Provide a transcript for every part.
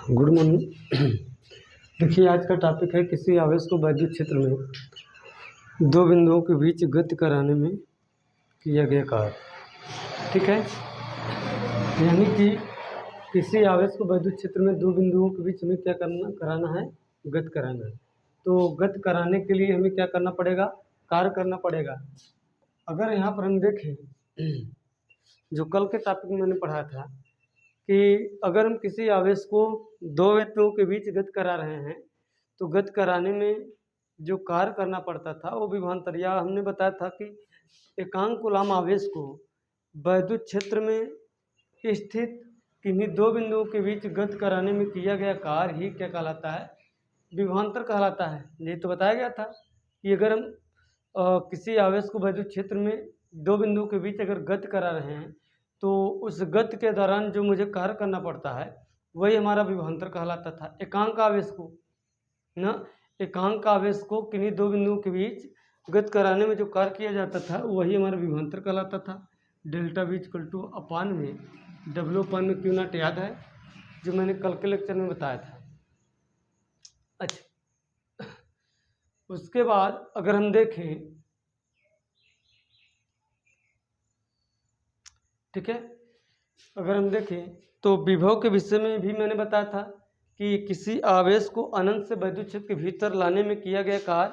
Good morning. देखिए, आज का टॉपिक है किसी आवेश को वैद्युत क्षेत्र में दो बिंदुओं के बीच गति कराने में किया गया कार्य। ठीक है, यानी कि किसी आवेश को वैद्युत क्षेत्र में दो बिंदुओं के बीच में क्या कराना है, गति कराना है। तो गति कराने के लिए हमें क्या करना पड़ेगा, कार्य करना पड़ेगा। अगर यहाँ पर हम देखें, जो कल के टॉपिक में मैंने पढ़ा था कि अगर हम किसी आवेश को दो बिंदुओं के बीच गति करा रहे हैं तो गति कराने में जो कार्य करना पड़ता था वो विभवांतर, या हमने बताया था कि एकांक कूलाम आवेश को वैद्युत क्षेत्र में स्थित किन्हीं दो बिंदुओं के बीच गति कराने में किया गया कार्य ही क्या कहलाता है, विभवांतर कहलाता है। ये तो बताया गया था कि अगर हम किसी आवेश को वैद्युत क्षेत्र में दो बिंदुओं के बीच अगर गति करा रहे हैं तो उस गति के दौरान जो मुझे कार्य करना पड़ता है वही हमारा विभवांतर कहलाता था। एकांक आवेश को एकांक आवेश को किन्हीं दो बिंदुओं के बीच गति कराने में जो कार्य किया जाता था वही हमारा विभवांतर कहलाता था। Delta V equal two upon में W अपान में Q नॉट, याद है जो मैंने कल के लेक्चर में बताया था। अच्छा, उसके बाद अगर हम देखें, ठीक है, अगर हम देखें तो विभव के विषय में भी मैंने बताया था कि किसी आवेश को अनंत से वैद्युत क्षेत्र के भीतर लाने में किया गया कार्य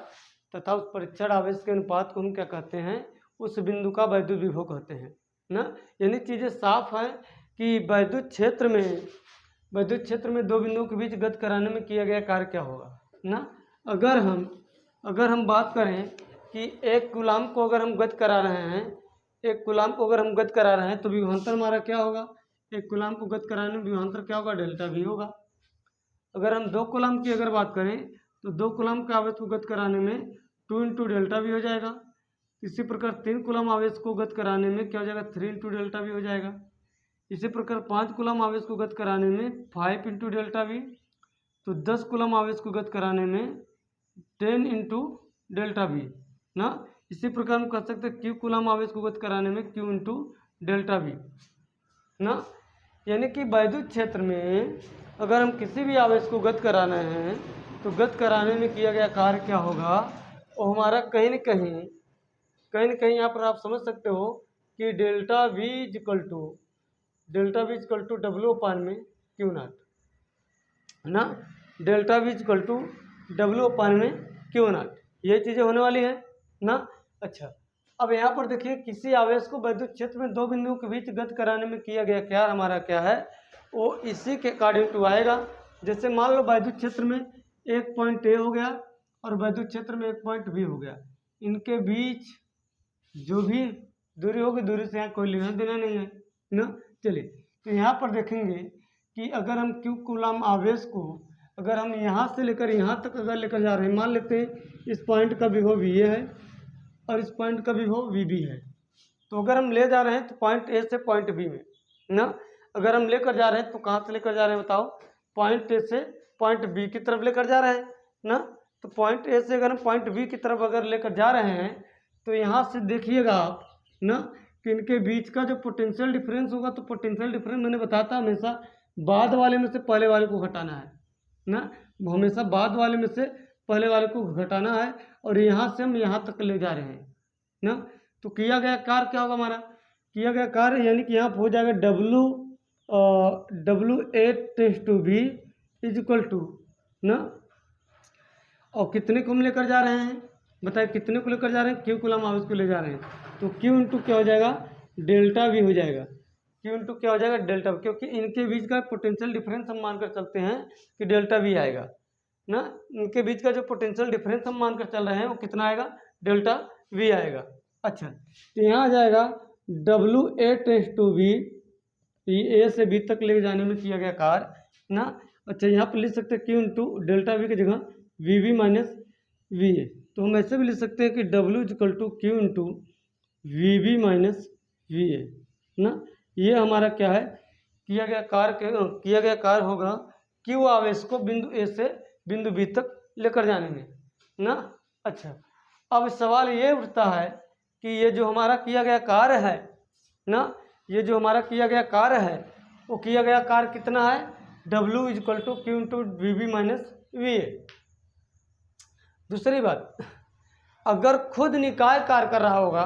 तथा उस परीक्षण आवेश के अनुपात को हम क्या कहते हैं, उस बिंदु का वैद्युत विभव कहते हैं ना। यानी चीज़ें साफ हैं कि वैद्युत क्षेत्र में दो बिंदुओं के बीच गति कराने में किया गया कार्य क्या होगा ना। अगर हम बात करें कि एक कूलाम को अगर हम गति करा रहे हैं, एक कूलाम को अगर हम गति करा रहे हैं तो विभवांतर हमारा क्या होगा, एक कूलाम को गति कराने में विभवांतर क्या होगा, डेल्टा V होगा। अगर हम दो कूलाम की अगर बात करें तो दो कूलाम के आवेश को गति कराने में 2 इंटू डेल्टा V हो जाएगा। इसी प्रकार 3 कूलाम आवेश को गति कराने में क्या हो जाएगा, 3 इंटू डेल्टा V हो जाएगा। इसी प्रकार 5 कूलाम आवेश को गति कराने में 5 इंटू डेल्टा V। तो 10 कूलाम आवेश को गति कराने में 10 इंटू डेल्टा V ना। इसी प्रकार हम कह सकते हैं Q कूलाम आवेश को गति कराने में Q इंटू डेल्टा V ना। यानी कि वैद्युत क्षेत्र में अगर हम किसी भी आवेश को गति कराना है तो गति कराने में किया गया कार्य क्या होगा, वो हमारा कहीं न कहीं यहाँ पर आप समझ सकते हो कि delta V equal to W upon में Q नॉट ना। Delta V equal to W upon में Q नॉट, ये चीज़ें होने वाली हैं ना। अच्छा, अब यहाँ पर देखिए किसी आवेश को वैद्युत क्षेत्र में दो बिंदुओं के बीच गति कराने में किया गया क्या हमारा क्या है, वो इसी के अकॉर्डिंग टू आएगा। जैसे मान लो वैद्युत क्षेत्र में एक पॉइंट A हो गया और वैद्युत क्षेत्र में एक पॉइंट B हो गया, इनके बीच जो भी दूरी होगी, दूरी से यहाँ कोई लेना देना नहीं है ना। चलिए, तो यहाँ पर देखेंगे कि अगर हम Q कूलाम आवेश को अगर हम यहाँ से लेकर यहाँ तक अगर लेकर जा रहे हैं, मान लेते हैं इस पॉइंट का विभव VA है और इस पॉइंट का विभव VB है। तो अगर हम ले जा रहे हैं तो पॉइंट A से पॉइंट B में ना, अगर हम लेकर जा रहे हैं तो कहाँ से लेकर जा रहे हैं बताओ, पॉइंट A से पॉइंट B की तरफ लेकर जा रहे हैं ना। तो पॉइंट A से अगर हम पॉइंट B की तरफ अगर लेकर जा रहे हैं तो यहाँ से देखिएगा आप ना कि इनके बीच का जो पोटेंशियल डिफरेंस होगा, तो पोटेंशियल डिफरेंस मैंने बताया था हमेशा बाद वाले में से पहले वाले को घटाना है ना, हमेशा बाद वाले में से पहले वाले को घटाना है और यहाँ से हम यहाँ तक ले जा रहे हैं ना। तो किया गया कार्य क्या होगा हमारा, किया गया कार्य यानी कि यहाँ हो जाएगा W test to B is equal to ना, और कितने को हम लेकर जा रहे हैं बताइए, कितने को लेकर जा रहे हैं, Q कूलाम आवेश को ले जा रहे हैं। तो Q इंटू क्या हो जाएगा, डेल्टा V हो जाएगा। Q इंटू क्या हो जाएगा, डेल्टा V, क्योंकि इनके बीच का पोटेंशियल डिफरेंस हम मानकर चलते हैं कि डेल्टा V आएगा ना। इनके बीच का जो पोटेंशियल डिफरेंस हम मानकर चल रहे हैं वो कितना आएगा, डेल्टा V आएगा। अच्छा, तो यहाँ आ जाएगा WA टेस्ट टू B, ये A से B तक ले जाने में किया गया कार्य ना। अच्छा, यहाँ पर लिख सकते हैं Q इंटू डेल्टा V की जगह VB माइनस VA। तो हम ऐसे भी लिख सकते हैं कि W equal to Q into VB minus VA ना। ये हमारा क्या है, किया गया कार्य होगा Q आवेश को बिंदु A से बिंदु B तक लेकर जाने में ना। अच्छा, अब सवाल ये उठता है कि ये जो हमारा किया गया कार्य है ना, ये जो हमारा किया गया कार्य है वो किया गया कार्य कितना है, W equal to Q into V B minus V A. दूसरी बात, अगर खुद निकाय कार्य कर रहा होगा,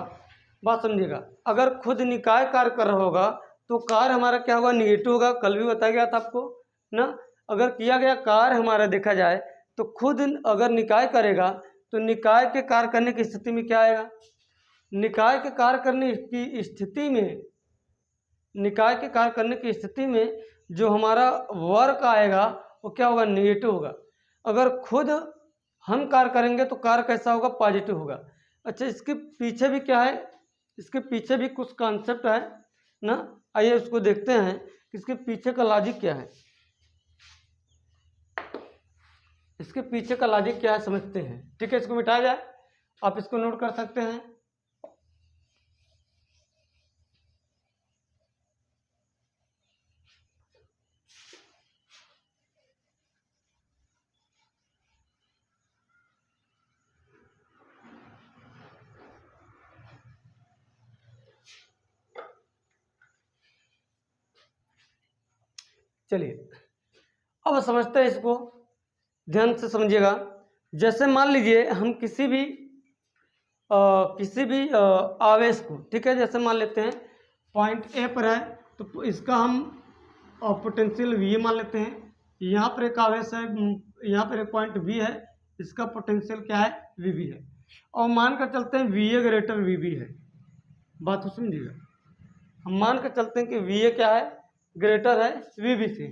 बात समझिएगा, अगर खुद निकाय कार्य कर रहा होगा तो कार्य हमारा क्या होगा, निगेटिव होगा। कल भी बताया गया था आपको ना। अगर किया गया कार्य हमारा देखा जाए तो खुद अगर निकाय करेगा तो निकाय के कार्य करने की स्थिति में क्या आएगा, निकाय के कार्य करने की स्थिति में, निकाय के कार्य करने की स्थिति में जो हमारा वर्क आएगा वो क्या होगा, निगेटिव होगा। अगर खुद हम कार्य करेंगे तो कार्य कैसा होगा, पॉजिटिव होगा। अच्छा, इसके पीछे भी क्या है, इसके पीछे भी कुछ कॉन्सेप्ट है ना, आइए उसको देखते हैं कि इसके पीछे का लॉजिक क्या है। इसके पीछे का लॉजिक क्या है समझते हैं, ठीक है। इसको मिटाया जाए, आप इसको नोट कर सकते हैं। चलिए अब समझते हैं इसको, ध्यान से समझिएगा। जैसे मान लीजिए हम किसी भी आवेश को, ठीक है, जैसे मान लेते हैं पॉइंट ए पर है तो इसका हम पोटेंशियल वी मान लेते हैं। यहाँ पर एक आवेश है, यहाँ पर एक पॉइंट बी है, इसका पोटेंशियल क्या है, वी बी है। और मान कर चलते हैं V A greater V B है। बात को समझिएगा, हम मान कर चलते हैं कि वी ए क्या है, ग्रेटर है वी बी से।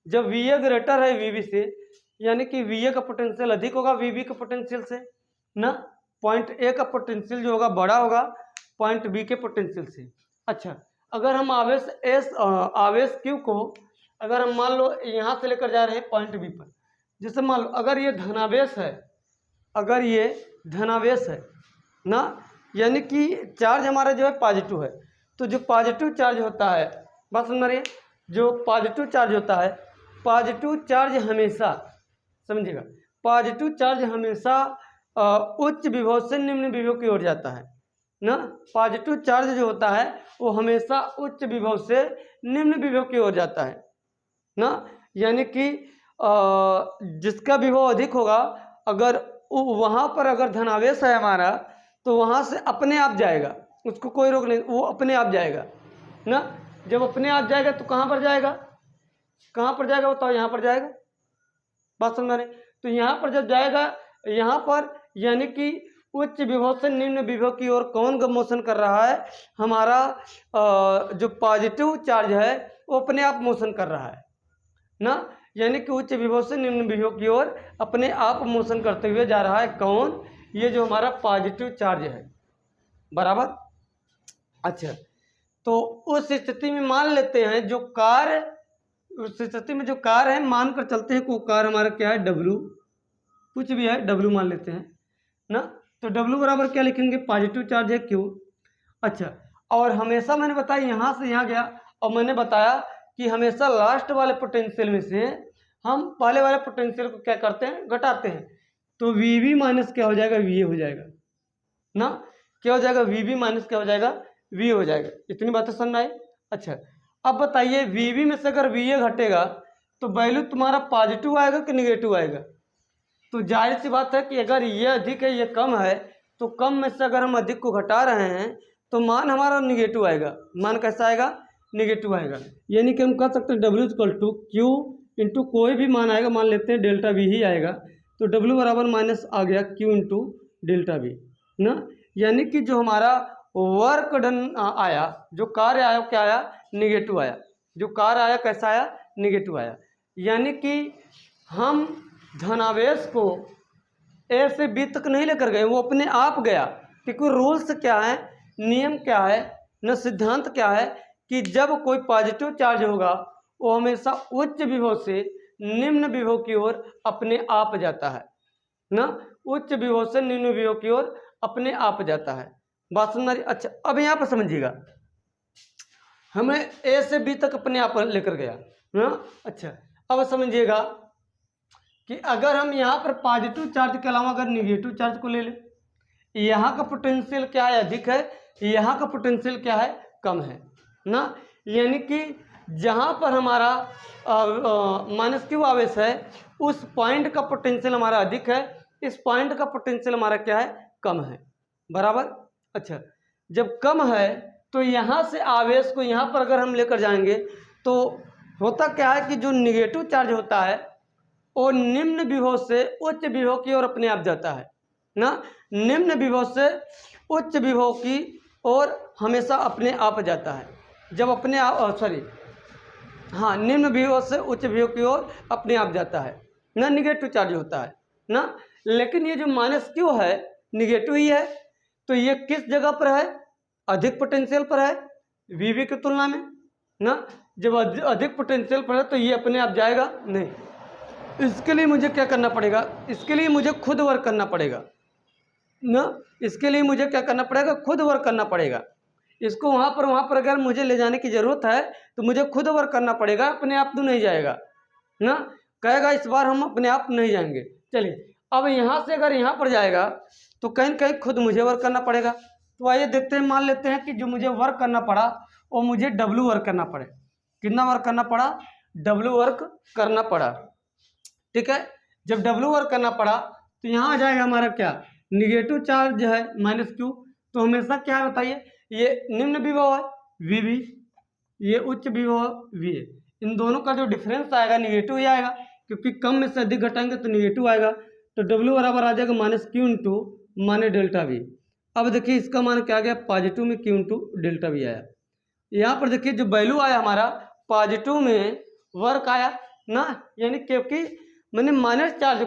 जब वी ए ग्रेटर है वी बी से, यानी कि वी ए का पोटेंशियल अधिक होगा वी बी के पोटेंशियल से ना। पॉइंट ए का पोटेंशियल जो होगा बड़ा होगा पॉइंट बी के पोटेंशियल से। अच्छा, अगर हम आवेश क्यू को अगर हम मान लो यहाँ से लेकर जा रहे हैं पॉइंट बी पर, जैसे मान लो अगर ये धनावेश है, अगर ये धनावेश है ना, यानी कि चार्ज हमारा जो है पॉजिटिव है, तो जो पॉजिटिव चार्ज होता है, बात समझ रही है, जो पॉजिटिव चार्ज होता है, पॉजिटिव चार्ज हमेशा समझिएगा, पॉजिटिव चार्ज हमेशा उच्च विभव से निम्न विभव की ओर जाता है ना। पॉजिटिव चार्ज जो होता है वो हमेशा उच्च विभव से निम्न विभव की ओर जाता है ना। यानी कि जिसका विभव अधिक होगा, अगर वहाँ पर अगर धनावेश है हमारा तो वहाँ से अपने आप जाएगा, उसको कोई रोक नहीं, वो अपने आप जाएगा ना। जब अपने आप जाएगा तो कहाँ पर जाएगा, कहाँ पर जाएगा बताओ, यहाँ पर जाएगा। बात समझ रहे, तो यहाँ पर जब जाएगा, यहाँ पर यानी कि उच्च विभव से निम्न विभव की ओर कौन मोशन कर रहा है, हमारा जो पॉजिटिव चार्ज है वो अपने आप मोशन कर रहा है ना। यानी कि उच्च विभव से निम्न विभव की ओर अपने आप मोशन करते हुए जा रहा है कौन, ये जो हमारा पॉजिटिव चार्ज है, बराबर। अच्छा, तो उस स्थिति में मान लेते हैं जो कार्य, उस स्थिति में जो कार्य है मान कर चलते हैं को कार्य हमारा क्या है, डब्लू, कुछ भी है डब्लू मान लेते हैं ना। तो डब्लू बराबर क्या लिखेंगे, पॉजिटिव चार्ज है क्यू। अच्छा, और हमेशा मैंने बताया यहाँ से यहाँ गया, और मैंने बताया कि हमेशा लास्ट वाले पोटेंशियल में से हम पहले वाले पोटेंशियल को क्या करते हैं, घटाते हैं। तो वी बी माइनस क्या हो जाएगा, वी ए हो जाएगा ना। क्या हो जाएगा, वी बी माइनस क्या हो जाएगा, वी हो जाएगा। इतनी बातें समझ आई। अच्छा, अब बताइए वी बी में से अगर वी ए घटेगा तो वैल्यू तुम्हारा पॉजिटिव आएगा कि निगेटिव आएगा। तो जाहिर सी बात है कि अगर ये अधिक है ये कम है, तो कम में से अगर हम अधिक को घटा रहे हैं तो मान हमारा निगेटिव आएगा। मान कैसा आएगा, निगेटिव आएगा। यानी कि हम कह सकते हैं W equal to Q into कोई भी मान आएगा, मान लेते हैं डेल्टा वी ही आएगा, तो डब्ल्यू बराबर माइनस आ गया क्यू इंटू डेल्टा वी ना। यानी कि जो हमारा वर्क डन आया, जो कार्य आया क्या आया, निगेटिव आया। जो कार्य आया कैसा आया, निगेटिव आया। यानी कि हम धनावेश को ए से बी तक नहीं लेकर गए, वो अपने आप गया। क्योंकि रूल्स क्या है, नियम क्या है न, सिद्धांत क्या है कि जब कोई पॉजिटिव चार्ज होगा वो हमेशा उच्च विभव से निम्न विभव की ओर अपने आप जाता है ना। उच्च विभव से निम्न विभव की ओर अपने आप जाता है। बात सुन रही। अच्छा, अब यहाँ पर समझिएगा, हमें ए से बी तक अपने आप लेकर गया ना। अच्छा, अब समझिएगा कि अगर हम यहाँ पर पॉजिटिव चार्ज के अलावा अगर निगेटिव चार्ज को ले लें, यहाँ का पोटेंशियल क्या है, अधिक है, यहाँ का पोटेंशियल क्या है, कम है ना। यानी कि जहाँ पर हमारा माइनस क्यू आवेश है उस पॉइंट का पोटेंशियल हमारा अधिक है, इस पॉइंट का पोटेंशियल हमारा क्या है, कम है, बराबर। अच्छा, जब कम है तो यहाँ से आवेश को यहाँ पर अगर हम लेकर जाएंगे तो होता क्या है कि जो निगेटिव चार्ज होता है वो निम्न विभव से उच्च विभव की ओर अपने आप जाता है ना, निम्न विभव से उच्च विभव की ओर हमेशा अपने आप जाता है। जब अपने आप हाँ, निम्न विभव से उच्च विभव की ओर अपने आप जाता है ना, निगेटिव चार्ज होता है ना। लेकिन ये जो माइनस क्यू है निगेटिव ही है, तो ये किस जगह पर है, अधिक पोटेंशियल पर है वीवी की तुलना में ना। जब अधिक पोटेंशियल पर है तो ये अपने आप जाएगा नहीं, इसके लिए मुझे क्या करना पड़ेगा, इसके लिए मुझे खुद वर्क करना पड़ेगा ना, इसके लिए मुझे क्या करना पड़ेगा, खुद वर्क करना पड़ेगा। इसको वहाँ पर अगर मुझे ले जाने की ज़रूरत है तो मुझे खुद वर्क करना पड़ेगा, अपने आप तो नहीं जाएगा ना, कहेगा इस बार हम अपने आप नहीं जाएंगे। चलिए अब यहाँ से अगर यहाँ पर जाएगा तो कहीं न कहीं खुद मुझे वर्क करना पड़ेगा। तो आइए देखते हैं, मान लेते हैं कि जो मुझे वर्क करना पड़ा वो मुझे डब्ल्यू वर्क करना पड़े। कितना वर्क करना पड़ा, डब्ल्यू वर्क करना पड़ा, ठीक है। जब डब्ल्यू वर्क करना पड़ा तो यहाँ आ जाएगा हमारा क्या, निगेटिव चार्ज है माइनस क्यू, तो हमेशा क्या है बताइए, ये निम्न विभव है वीवी, ये उच्च विभव वी है, इन दोनों का जो डिफरेंस आएगा निगेटिव ही आएगा, क्योंकि कम में से अधिक घटाएंगे तो निगेटिव आएगा। तो डब्ल्यू बराबर आ जाएगा माइनस क्यू इंटू माने डेल्टा वी। अब देखिए इसका मान क्या आ गया, पॉजिटिव में क्यू इंटू डेल्टा वी आया। यहाँ पर देखिए जो वैल्यू आया हमारा पॉजिटिव में वर्क आया ना, यानी क्योंकि मैंने माइनस चार्ज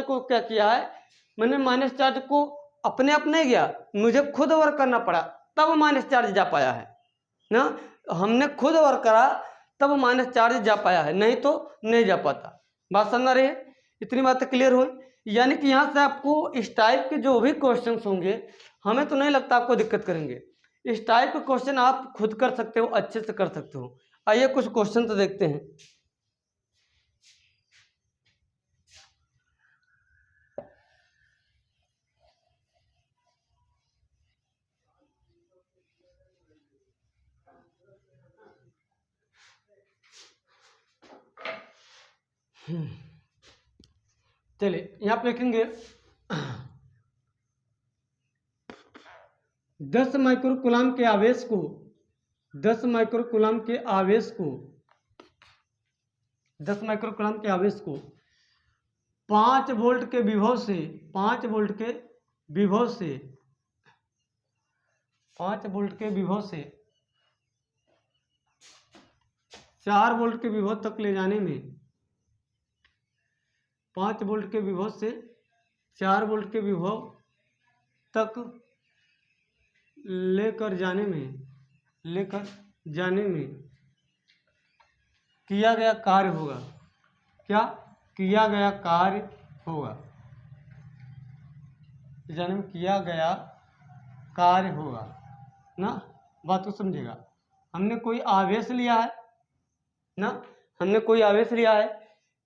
को क्या किया है, मैंने माइनस चार्ज को अपने आप नहीं गया, मुझे खुद वर्क करना पड़ा तब माइनस चार्ज जा पाया है ना। हमने खुद वर्क करा तब माइनस चार्ज जा पाया है, नहीं तो नहीं जा पाता। बात समझ रही है, इतनी बातें क्लियर हुई। यानी कि यहाँ से आपको इस टाइप के जो भी क्वेश्चंस होंगे, हमें तो नहीं लगता आपको दिक्कत करेंगे। इस टाइप के क्वेश्चन आप खुद कर सकते हो, अच्छे से कर सकते हो। आइए कुछ क्वेश्चन तो देखते हैं। चलिए यहाँ पे लिखेंगे 10 माइक्रोकूलम के आवेश को 10 माइक्रोकूलम के आवेश को 10 माइक्रोकूलम के आवेश को 5 वोल्ट के विभव से 5 वोल्ट के विभव से 5 वोल्ट के विभव से 4 वोल्ट के विभव तक ले जाने में 5 वोल्ट के विभव से 4 वोल्ट के विभव तक लेकर जाने में किया गया कार्य होगा। क्या किया गया कार्य होगा, जाने में किया गया कार्य होगा ना। बात को समझेगा, हमने कोई आवेश लिया है ना, हमने कोई आवेश लिया है,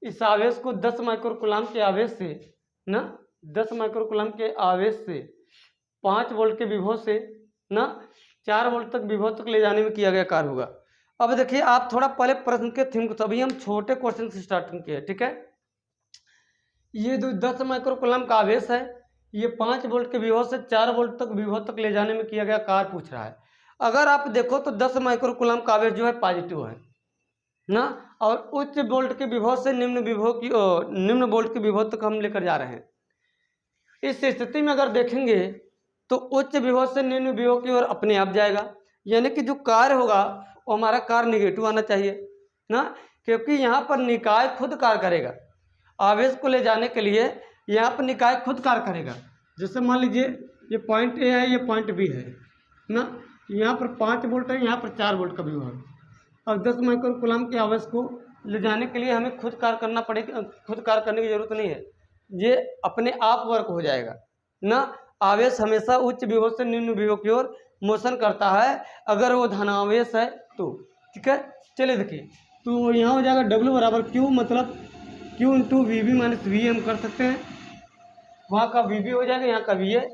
इस आवेश को 10 माइक्रोकूलम के आवेश से ना 10 माइक्रोकूलम के आवेश से 5 वोल्ट के विभव से ना 4 वोल्ट तक विभव तक ले जाने में किया गया कार्य होगा। अब देखिए आप थोड़ा पहले प्रश्न के थीम को, तभी हम छोटे क्वेश्चन से स्टार्टिंग किए, ठीक है। ये जो 10 माइक्रोकूलम का आवेश है, ये 5 वोल्ट के विभव से 4 वोल्ट तक विभव तक ले जाने में किया गया कार्य पूछ रहा है। अगर आप देखो तो 10 माइक्रोकूलम का आवेश जो है पॉजिटिव है ना, और उच्च वोल्ट के विभव से निम्न वोल्ट के विभव तक हम लेकर जा रहे हैं। इस स्थिति में अगर देखेंगे तो उच्च विभव से निम्न विभव की ओर अपने आप जाएगा, यानी कि जो कार्य होगा वो हमारा कार्य निगेटिव आना चाहिए ना, क्योंकि यहाँ पर निकाय खुद कार्य करेगा। आवेश को ले जाने के लिए यहाँ पर निकाय खुद कार्य करेगा। जैसे मान लीजिए ये पॉइंट ए है, ये पॉइंट बी है ना, यहाँ पर 5 वोल्ट है, यहाँ पर 4 वोल्ट का विभव है। अब 10 माइक्रोकूलम के आवेश को ले जाने के लिए हमें खुद कार्य करना पड़ेगा, खुद कार्य करने की जरूरत नहीं है, ये अपने आप वर्क हो जाएगा ना। आवेश हमेशा उच्च विभव से निम्न विभव की ओर मोशन करता है अगर वो धनावेश है तो, ठीक है। चलिए देखिए, तो यहाँ हो जाएगा डब्ल्यू बराबर क्यू, मतलब Q into V B minus V हम कर सकते हैं, वहाँ का वी बी हो जाएगा, यहाँ का वी है।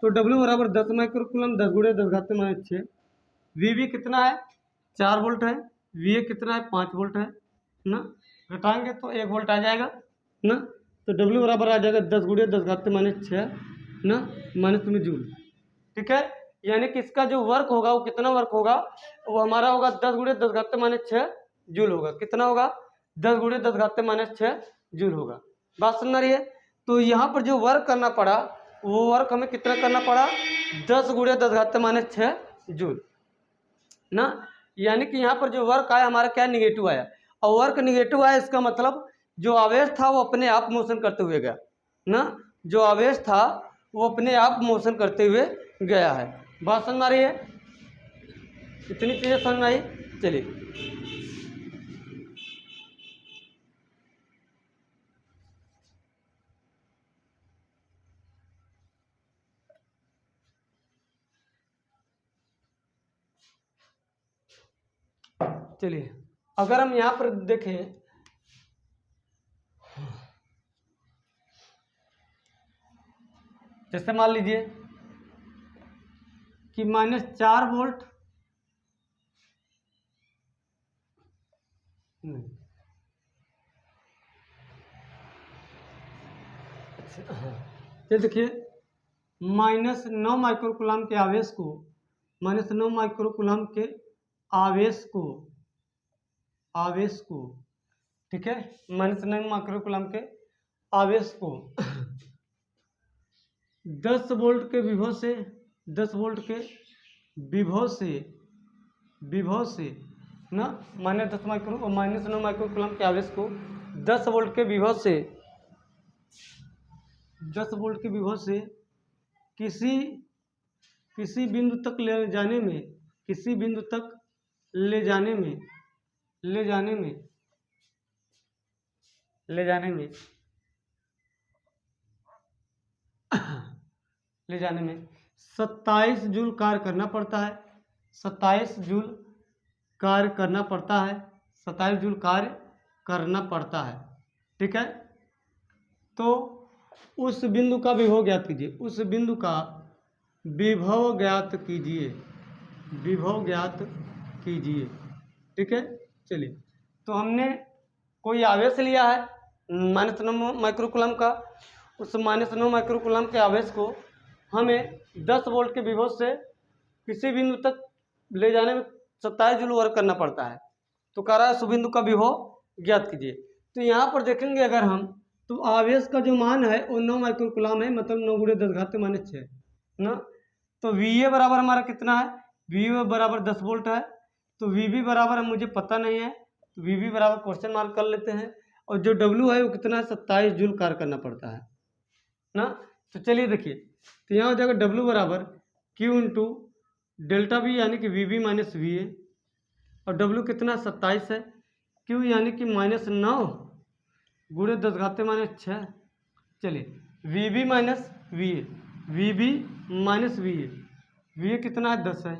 तो डब्ल्यू बराबर 10 माइक्रोकूलम 10 × 10⁻⁶, वी बी कितना है 4 वोल्ट है, वी ए कितना है 5 वोल्ट है ना, घटाएंगे तो 1 वोल्ट आ जाएगा ना, तो डब्ल्यू बराबर आ जाएगा 10 गुड़े 10 घात -6 ना माइनस में जूल। ठीक है, यानी कि इसका जो वर्क होगा वो कितना वर्क होगा, वो हमारा होगा 10 गुड़े 10 घात -6 जूल होगा। कितना होगा 10 गुड़े 10 घात -6 जूल होगा। बात समझ रही है। तो यहाँ पर जो वर्क करना पड़ा वो वर्क हमें कितना करना पड़ा 10 गुड़े 10 घात -6 जूल ना, यानी कि यहाँ पर जो वर्क आया हमारा क्या निगेटिव आया, और वर्क निगेटिव आया इसका मतलब जो आवेश था वो अपने आप मोशन करते हुए गया ना, जो आवेश था वो अपने आप मोशन करते हुए गया है। बात समझ आ रही है, इतनी चीज़ें समझ में आई। चलिए चलिए अगर हम यहाँ पर देखें जैसे मान लीजिए कि -4 वोल्ट नहीं, अच्छा हाँ, ये देखिए -9 माइक्रोकुलाम के आवेश को -9 माइक्रोकुलाम के आवेश को ठीक है, -9 माइक्रोकुलाम के आवेश को 10 वोल्ट के विभव से 10 वोल्ट के विभव से ना -9 माइक्रोकुलाम के आवेश को 10 वोल्ट के विभव से 10 वोल्ट के विभव से किसी किसी बिंदु तक ले जाने में किसी बिंदु तक ले जाने में ले जाने में ले जाने में ले जाने में 27 जूल कार्य करना पड़ता है। 27 जूल कार्य करना पड़ता है। 27 जूल कार्य करना पड़ता है। ठीक है, तो उस बिंदु का विभव ज्ञात कीजिए। उस बिंदु का विभव ज्ञात कीजिए। विभव ज्ञात कीजिए। ठीक है, चलिए तो हमने कोई आवेश लिया है -9 माइक्रोकुलम का। उस -9 माइक्रोकुलम के आवेश को हमें 10 वोल्ट के विभव से किसी बिंदु तक ले जाने में 27 जूल वर्क करना पड़ता है। तो कह रहा है सुबिंदु का विभव ज्ञात कीजिए। तो यहाँ पर देखेंगे अगर हम तो आवेश का जो मान है वो 9 माइक्रोकुलम है, मतलब 9 गुणे 10 घात -6 ना। तो वी ए बराबर हमारा कितना है, वी ए बराबर 10 वोल्ट है। तो वी बी बराबर मुझे पता नहीं है, तो वी बी बराबर क्वेश्चन मार्क कर लेते हैं। और जो डब्ल्यू है वो कितना है 27 जूल कार्य करना पड़ता है ना। तो चलिए देखिए, तो यहाँ हो जाएगा डब्ल्यू बराबर क्यू इंटू डेल्टा वी यानी कि V B minus V A, और डब्ल्यू कितना 27 है, क्यू यानी कि -9 गुणे 10 घाते -6। चलिए V B minus V A, V B minus V A कितना है 10 है।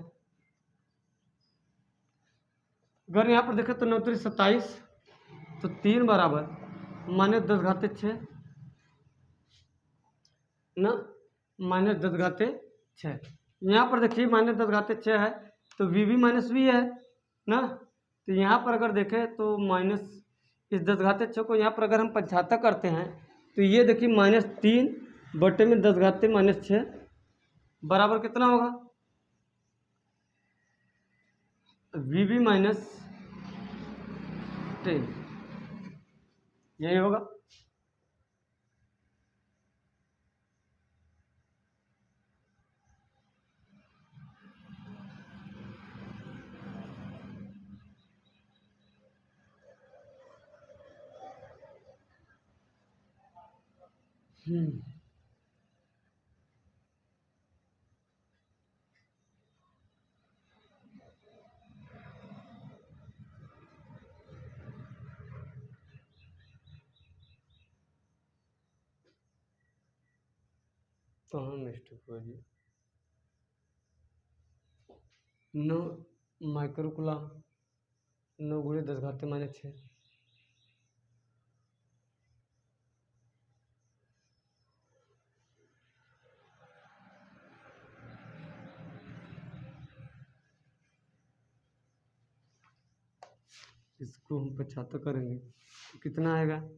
अगर यहाँ पर देखें तो 9 3 27, तो 3 बराबर -10 घाते 6 ना, -10 घाते 6। यहाँ पर देखिए -10 घाते 6 है, तो वी बी माइनस वी है ना। तो यहाँ पर अगर देखें तो माइनस इस 10 घाते 6 को यहाँ पर अगर हम 75 करते हैं तो ये देखिए -3 बटे में 10 घाते -6 बराबर कितना होगा, वी बी माइनस 10, यही होगा। तो हम मिस्टेक हुआ जी, 9 माइक्रोकुलम 9 गुणे 10 घाते -6। इसको हम 75 करेंगे तो कितना आएगा,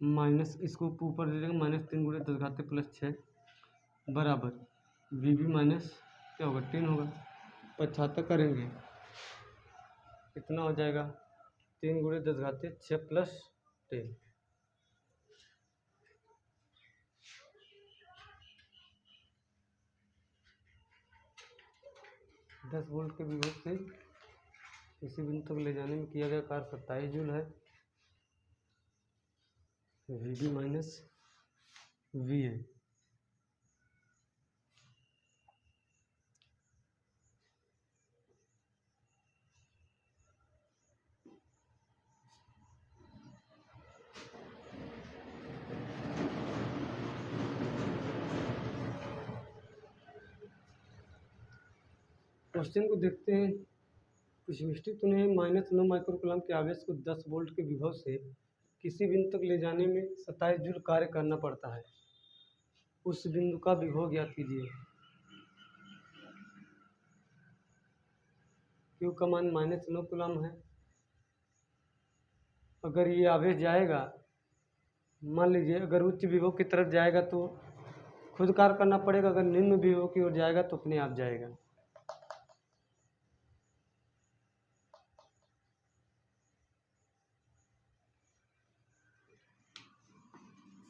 माइनस इसको ऊपर दे देंगे, -3 × 10⁻⁻6 बराबर वी बी माइनस क्या होगा 10 होगा। 75 करेंगे कितना हो जाएगा, 3 × 10⁻6 + 10। 10 वोल्ट के विभव से किसी बिंदु तक ले जाने में किया गया कार्य 27 जूल है। वी बी माइनस वी है। क्वेश्चन को देखते हैं, कुछ मिस्टेक तो नहीं है। -9 माइक्रोकूलम के आवेश को 10 वोल्ट के विभव से किसी बिंदु तक ले जाने में 27 जूल कार्य करना पड़ता है। उस बिंदु का विभव ज्ञात कीजिए। Q का मान -9 कूलम है। अगर ये आवेश जाएगा, मान लीजिए अगर उच्च विभव की तरफ जाएगा तो खुद कार्य करना पड़ेगा, अगर निम्न विभव की ओर जाएगा तो अपने आप जाएगा।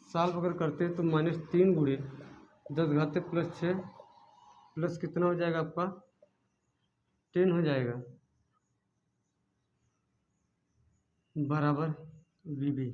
सॉल्व अगर करते हैं तो -3 × 10⁻6 प्लस कितना हो जाएगा आपका 10 हो जाएगा बराबर वी बी।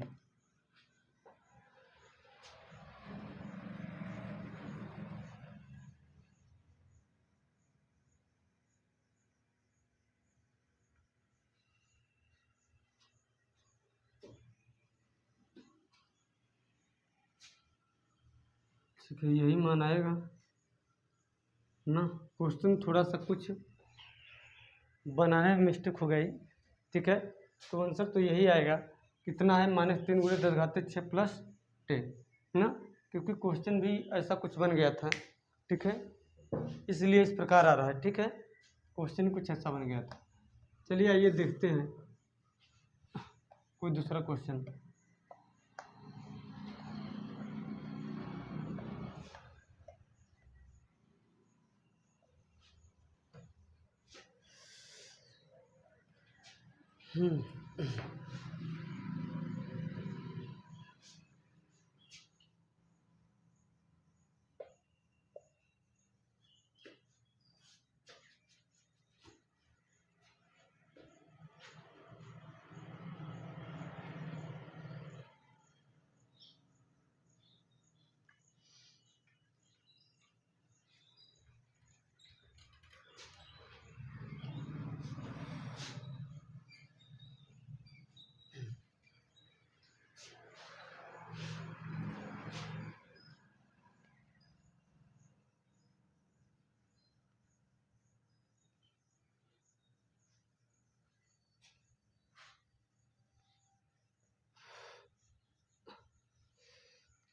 ठीक है, यही मान आएगा ना। क्वेश्चन थोड़ा सा कुछ बनाने में मिस्टेक हो गई, ठीक है, तो आंसर तो यही आएगा। कितना है, -3 × 10⁻6 + 10 ना, क्योंकि क्वेश्चन भी ऐसा कुछ बन गया था, ठीक है, इसलिए इस प्रकार आ रहा है। ठीक है, क्वेश्चन कुछ ऐसा बन गया था। चलिए आइए देखते हैं कोई दूसरा क्वेश्चन।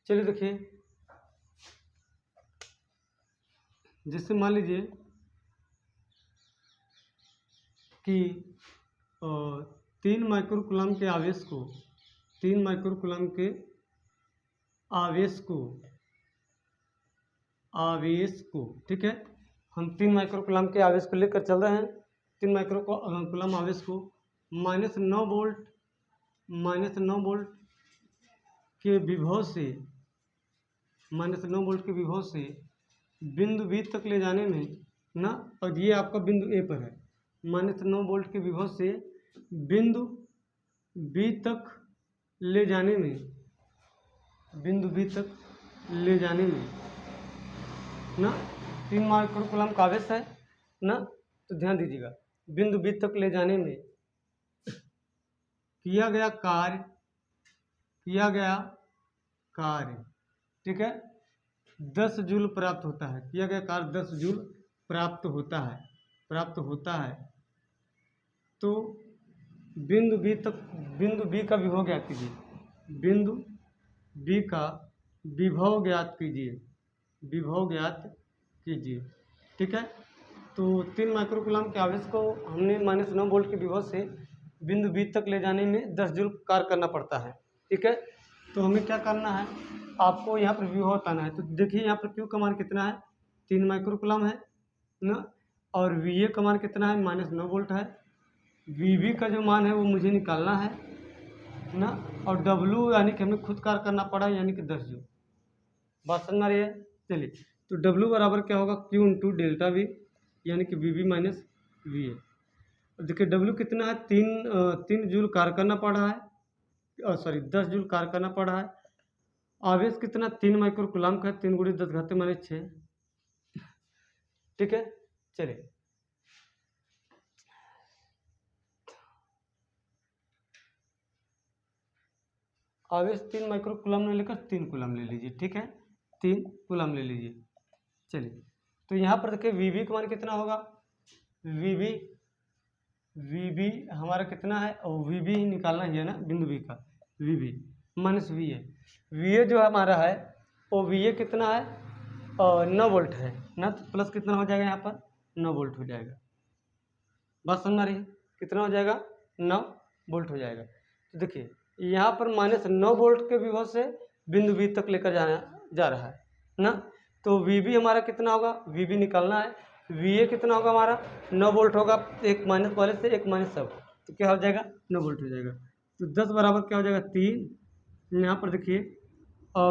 चलिए देखिए, जैसे मान लीजिए कि 3 माइक्रोकूलम के आवेश को 3 माइक्रोकूलम के आवेश को ठीक है, हम 3 माइक्रोकूलम के आवेश को लेकर चल रहे हैं। 3 माइक्रोकूलम आवेश को -9 वोल्ट के विभव से बिंदु बी तक ले जाने में ना, और ये आपका बिंदु ए पर है, -9 वोल्ट के विभव से बिंदु बी तक ले जाने में ना 3 माइक्रोकूलम का आवेश है ना, तो ध्यान दीजिएगा, बिंदु बी तक ले जाने में किया गया कार्य ठीक है 10 जूल प्राप्त होता है। किया गया कार्य 10 जूल प्राप्त होता है। तो बिंदु बी का विभव ज्ञात कीजिए। बिंदु बी का विभव ज्ञात कीजिए। ठीक है, तो 3 माइक्रोकूलम के आवेश को हमने -9 वोल्ट के विभव से बिंदु बी तक ले जाने में 10 जूल कार्य करना पड़ता है। ठीक है, तो हमें क्या करना है, आपको यहाँ पर विभव बताना है। तो देखिए यहाँ पर क्यू का मान कितना है, 3 माइक्रोकुलम है ना, और वी ए का मान कितना है, -9 वोल्ट है। वी बी का जो मान है वो मुझे निकालना है ना, और डब्लू यानी कि हमें खुद कार्य करना पड़ा, यानी कि 10 जूल। बात समझ आ रही है। चलिए, तो डब्लू बराबर क्या होगा, क्यू इंटू डेल्टा वी, यानी कि V B minus V A. देखिए डब्लू कितना है, 3 जूल कार्य करना पड़ रहा है, सॉरी 10 जूल कार्य करना पड़ रहा है। आवेश कितना, 3 माइक्रोकुलाम का है, 3 × 10⁻⁶। ठीक है, चलिए आवेश 3 माइक्रोकुलम ने लेकर 3 कूलम ले लीजिए। ठीक है, 3 कूलम ले लीजिए। चलिए, तो यहाँ पर देखिए वी बी का मान कितना होगा, वी बी हमारा कितना है, और वी बी निकालना ही है ना, बिंदु बी का V B minus V A जो हमारा है वो वी ए कितना है, 9 वोल्ट है ना, तो प्लस कितना हो जाएगा, यहाँ पर 9 वोल्ट हो जाएगा। बात समझ आ रही है, कितना हो जाएगा, 9 वोल्ट हो जाएगा। तो देखिए यहाँ पर -9 वोल्ट के विभव से बिंदु बी तक लेकर जाना जा रहा है ना, तो वी बी हमारा कितना होगा, वी बी निकालना है। वी ए कितना होगा हमारा, 9 वोल्ट होगा, एक माइनस वाले से एक माइनस सब, तो क्या हो जाएगा, 9 वोल्ट हो जाएगा। तो 10 बराबर क्या हो जाएगा, 3। यहाँ पर देखिए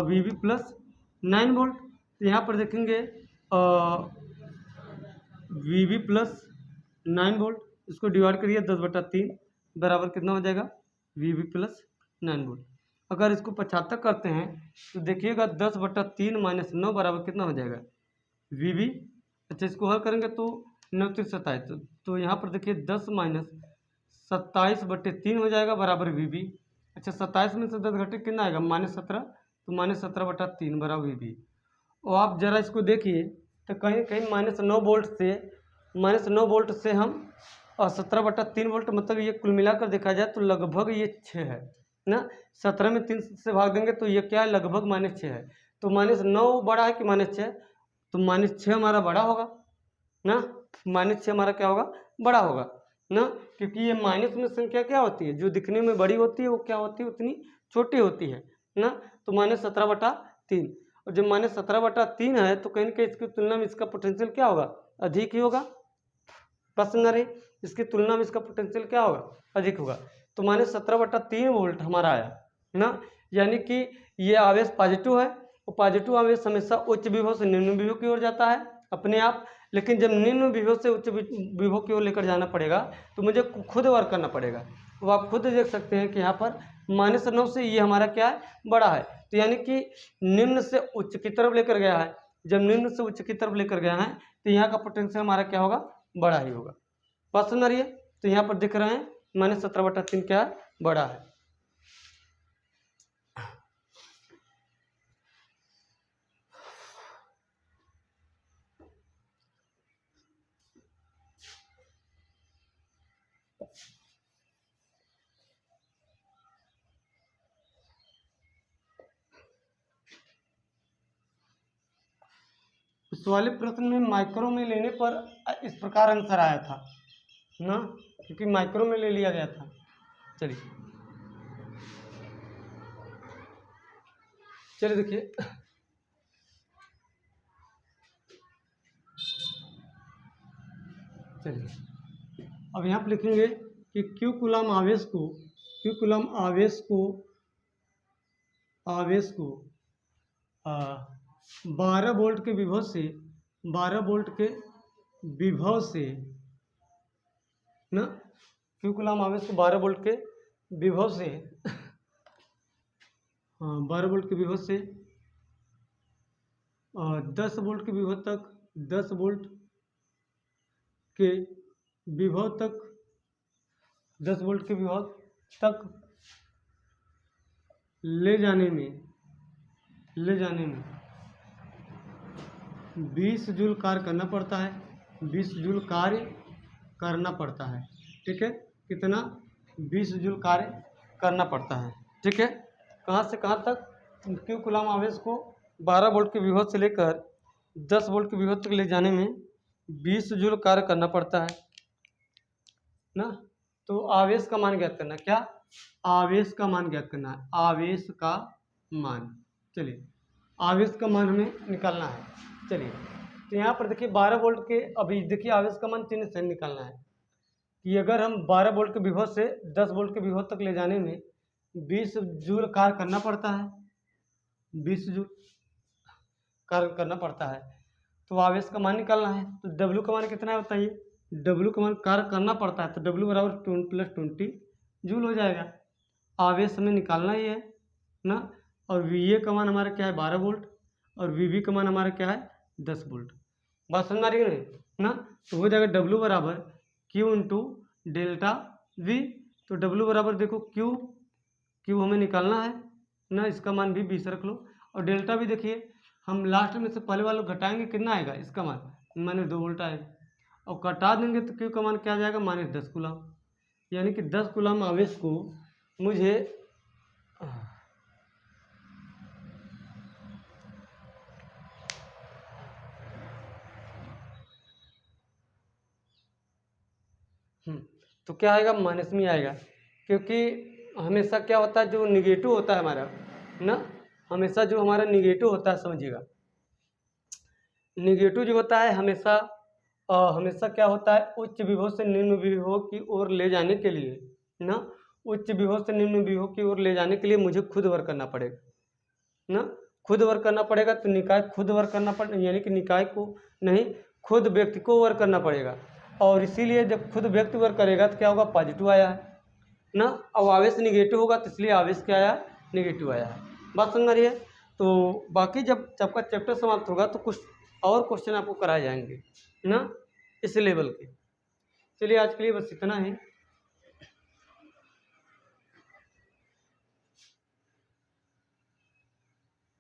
वी बी प्लस 9 वोल्ट, तो यहाँ पर देखेंगे वी बी प्लस 9 वोल्ट, इसको डिवाइड करिए 10/3 बराबर कितना हो जाएगा, वी बी प्लस 9 वोल्ट। अगर इसको 75 करते हैं तो देखिएगा 10/3 - 9 बराबर कितना हो जाएगा, वी बी। अच्छा, इसको हल करेंगे तो 9 3 27, तो यहाँ पर देखिए 10 - 27/3 हो जाएगा बराबर वी बी। अच्छा, 27 में से 10 घटे कितना आएगा, -17, तो -17/3 बराबर वी बी। और आप ज़रा इसको देखिए तो कहीं कहीं -9 वोल्ट से हम 17/3 वोल्ट, मतलब ये कुल मिलाकर देखा जाए तो लगभग ये 6 है ना। 17 में 3 से भाग देंगे तो ये क्या है, लगभग -6 है। तो -9 बड़ा है कि -6, तो -6 हमारा बड़ा होगा ना, -6 हमारा क्या होगा, बड़ा होगा ना, क्योंकि ये माइनस में संख्या क्या होती है, जो दिखने में बड़ी होती है वो क्या होती है, उतनी छोटी होती है ना। तो -17/3, और जब -17/3 है तो कहीं ना कहीं इसकी तुलना में इसका पोटेंशियल क्या होगा, अधिक ही होगा। प्रश्न रही, इसकी तुलना में इसका पोटेंशियल क्या होगा, अधिक होगा। तो -17/3 वोल्ट हमारा आया ना, यानी कि ये आवेश पॉजिटिव है, और पॉजिटिव आवेश हमेशा उच्च विभव से निम्न विभव की ओर जाता है अपने आप, लेकिन जब निम्न विभव से उच्च विभव की ओर लेकर जाना पड़ेगा तो मुझे खुद वर्क करना पड़ेगा। तो आप खुद देख सकते हैं कि यहाँ पर -9 से ये हमारा क्या है, बड़ा है, तो यानी कि निम्न से उच्च की तरफ लेकर गया है। जब निम्न से उच्च की तरफ लेकर गया है तो यहाँ का पोटेंशियल हमारा क्या होगा, बड़ा ही होगा। बात समझ रही है, तो यहाँ पर दिख रहे हैं -17/3 क्या है, बड़ा है। इस वाले प्रश्न में माइक्रो में लेने पर इस प्रकार आंसर आया था ना, क्योंकि माइक्रो में ले लिया गया था। चलिए देखिए चलिए अब यहाँ पर लिखेंगे कि क्यू कूलम आवेश को 12 वोल्ट के विभव से 12 वोल्ट के विभव से ना, क्यू कूलम आवेश को 12 वोल्ट के विभव से 12 वोल्ट के विभव से 10 वोल्ट के विभव तक 10 वोल्ट के विभव तक 10 वोल्ट के विभव तक ले जाने में 20 जूल कार्य करना पड़ता है, 20 जूल कार्य करना पड़ता है। ठीक है, कितना, 20 जूल कार्य करना पड़ता है। ठीक है, कहाँ से कहाँ तक, क्यू कूलम आवेश को 12 वोल्ट के विभव से लेकर 10 वोल्ट के विभव तक ले जाने में 20 जूल कार्य करना पड़ता है ना। तो आवेश का मान ज्ञात करना, क्या आवेश का मान ज्ञात करना है, आवेश का मान। चलिए आवेश का मान हमें निकालना है। चलिए तो यहाँ पर देखिए 12 वोल्ट के, अभी देखिए आवेश का मान चिन्ह से निकालना है कि अगर हम 12 वोल्ट के विभव से 10 वोल्ट के विभव तक ले जाने में 20 जूल कार्य करना पड़ता है, 20 जूल कार्य करना पड़ता है। तो आवेश का मान निकालना है, तो डब्ल्यू का मान कितना है बताइए, डब्ल्यू का मान कार्य करना पड़ता है तो डब्ल्यू बराबर 2 + 20 जूल हो जाएगा। आवेश हमें निकालना ही है ना। और वी ए का मान हमारा क्या है 12 वोल्ट, और वी बी का मान हमारा क्या है 10 वोल्ट। बात समझ आ रही है ना। तो हो जाएगा डब्ल्यू बराबर क्यू इंटू डेल्टा वी। तो डब्ल्यू बराबर देखो क्यू हमें निकालना है ना, इसका मान भी 20 रख लो। और डेल्टा भी देखिए हम लास्ट में से पहले वाला घटाएंगे कितना आएगा, इसका मान -2 वोल्ट आएगा। और कटा देंगे तो क्यू का मान क्या आ जाएगा -10 कूलम। यानी कि 10 कूलम आवेश को मुझे तो क्या आएगा माइनस में आएगा, क्योंकि हमेशा क्या होता है जो निगेटिव होता है हमारा ना, हमेशा जो हमारा निगेटिव होता है समझिएगा, निगेटिव जो होता है हमेशा हमेशा क्या होता है उच्च विभव से निम्न विभव की ओर ले जाने के लिए ना, उच्च विभव से निम्न विभव की ओर ले जाने के लिए मुझे खुद वर्क करना पड़ेगा ना, खुद वर्क करना पड़ेगा। तो निकाय खुद वर्क करना पड़ेगा, यानी कि निकाय को नहीं खुद व्यक्ति को वर्क करना पड़ेगा। और इसीलिए जब खुद व्यक्ति वर्क करेगा तो क्या होगा पॉजिटिव आया है ना। अब आवेश निगेटिव होगा तो इसलिए आवेश क्या आया निगेटिव आया है। बात समझ आ रही है। तो बाकी जब सबका चैप्टर समाप्त होगा तो कुछ और क्वेश्चन आपको कराए जाएंगे ना इस लेवल के। चलिए आज के लिए बस इतना ही।